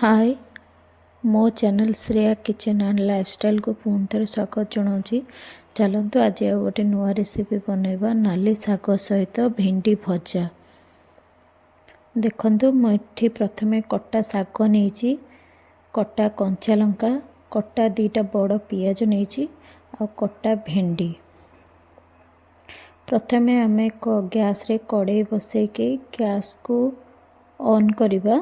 हाय मो channel Shreya kitchen and lifestyle को पुणी थे स्वागत जनाऊँगी। चलतु आज गोटे नुआ रेसिपी बनैबा नाली शाग सहित भेंडी भजा। देखंतु मुझे प्रथमे कटा शाग नहीं, कटा कंचा लंका, कटा दीटा बड़ पियाज नहीं आ कटा भेंडी। प्रथमे आम गैस रे कड़े बसैके गैस को ऑन करिबा।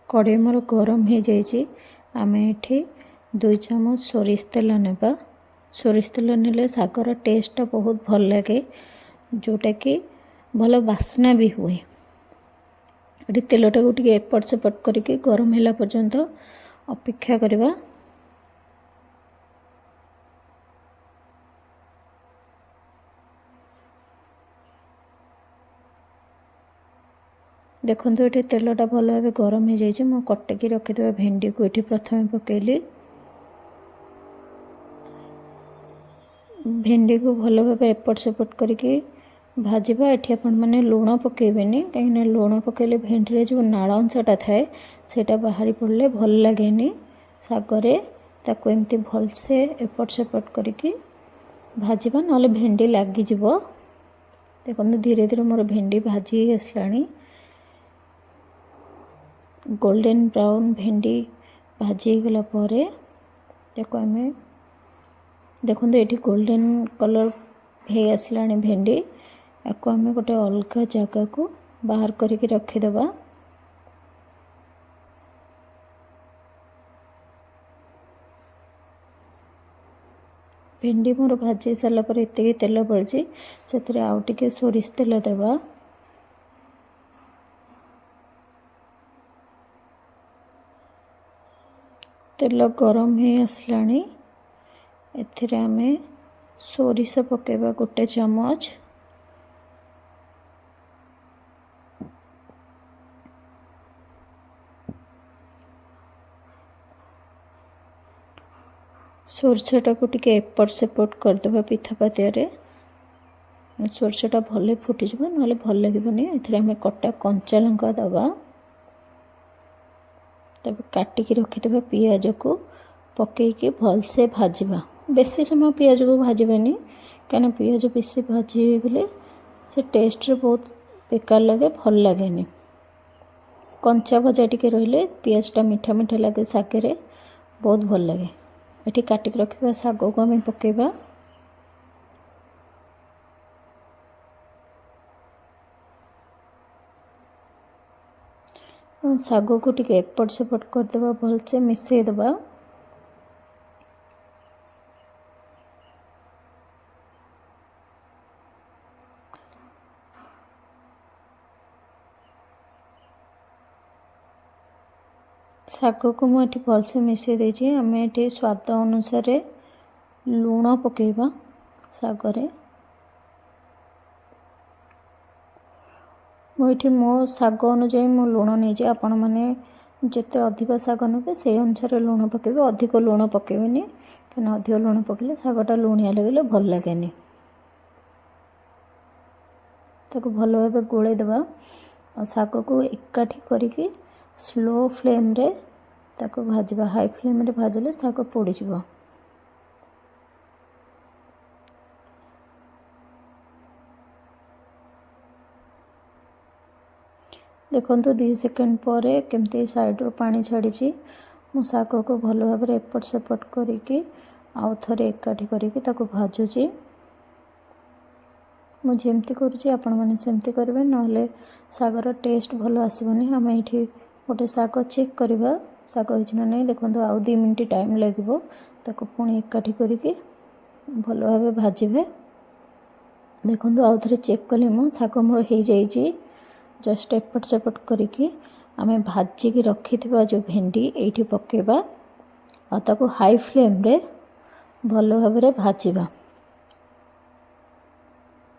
कड़े मोर गरम हो जाइए। आम ये 2 चामच सोरिष तेल नेबा। सोरिष तेल नेले शागर टेस्ट बहुत भल लगे, जोटा कि भल बास्ना भी हुए। ये तेलटा को एपट सेपट करके गरम होला पर्यंत अपेक्षा करवा। देखो ये तेलटा भल भाव गरम हो जाए। मु कटिकी रखिथे भेंडी को ये प्रथम पकेली। भेंडी को भल भाव एपट सेपट करके भाजवा। ये आपण मैंने लुण पकेबेनी, कहीं लुण पकेले भेंडी जो नाल अंशटा थाए सेटा बाहरी पड़े भल लगे शागरे। ताको एमती भलसे एपट सेपट करके भाजवा, ना भेंडी लगिज। देखो धीरे धीरे मोर भेंडी भाजी आसलानी। गोल्डन ब्राउन भेंडी भाजी गला परे देखो आम देखो ये गोल्डन कलर हो आसलानी भेंडी। या आम गोटे अलग जगह को बाहर करके रखीदबा। भेंडी मोर भाजी सारा पर इतनी तेल बड़ी से आउ टिके सोरिष तेल देवा। तेल गरम हो आसलानी। एथिरे आमे सोरिष पकेबा 1 चामच। सोरषटा को टिके एपट सेपट करदेबा पिठा पातिया। सोरषटा भले फुटिଯିବ, नहले भल लगबनी। एथिरे आमे कटा कंचा लंका दबा। तब काटिकी रखिथे पियाज को पकईकी भलसे भाजवा। बेसी समय पियाज को भाजबेनी, कहीं पियाज बेसी भाजी गले से टेस्ट रे बहुत बेकार लगे, भल लगे। कंचा भजा टिके रहिले पियाजटा मीठा मीठा लगे, शागरे बहुत भल लगे। ये काटिक रखा शाग को आम पकेबा। शाग को टिके एपट सेपट करदेबा, भलसे मिसई देबा। शाग को मुझे भलसे मिसई देछि। आम ये स्वाद अनुसार लुण पकेबा शागरे। मुझे मो शाग अनुजाई मु लुण नहीं, आपण मैंने जिते अधिक शाग ने से अनुसार लुण पकेबे। अधिक लुण पकेबेनी, कहीं अधिक लुण पकेले शागटा लुणिया लगे भल लगे। ताको भल भाव गोले देबा और शाग को एकाठी करके स्लो फ्लेम रे ताको भाजवा। हाई फ्लेम रे भाजले शाग पोड़ी जिवो। देखो 2 सेकेंड पर केमती साइड रो पानी छाड़ी। मु शाग को भल भाव एपट सेपट करके आउ थे एकाठी करके ताको भाजुची। मुझे एमती करुँची, आपण मैंने सेमती करेंगे, ना शागर टेस्ट भल आसबनी। आम ये गोटे शाग चेक करवा शाग होना नहीं। देखो आउ 2 मिनट टाइम लगे, ताको पुणी एकाठी करके भल भाव भाजबे। देखो आउ थे चेक कले मु शाग मोर हो जाइए। जस्ट एपट सेपट करके आम भाजिकी रखिथिबा जो भेंडी ये पकेबा और ताको हाई फ्लेम रे भल भाव भाजवा।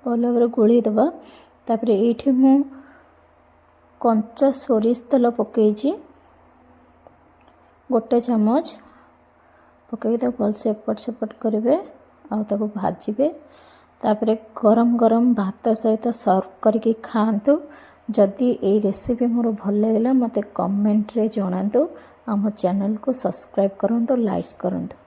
भल भाव गोली दबा। तापर ये मु कंचा सोरिष तेल पकईची 1 चामच पकई भलसे एपट सेपट करेंगे ଆଉ ତାକୁ ଭାଜିବେ। ତାପରେ ଗରମ ଗରମ ଭାତ ସହିତ ସର୍ଭ କରିକି ଖାଆନ୍ତୁ। ଯଦି ଏଇ ରେସିପି ମୋର ଭଲ ଲାଗିଲା ମୋତେ କମେଣ୍ଟରେ ଜଣାନ୍ତୁ। ଆମ ଚ୍ୟାନେଲକୁ ସବସ୍କ୍ରାଇବ୍ କରନ୍ତୁ, ଲାଇକ୍ କରନ୍ତୁ।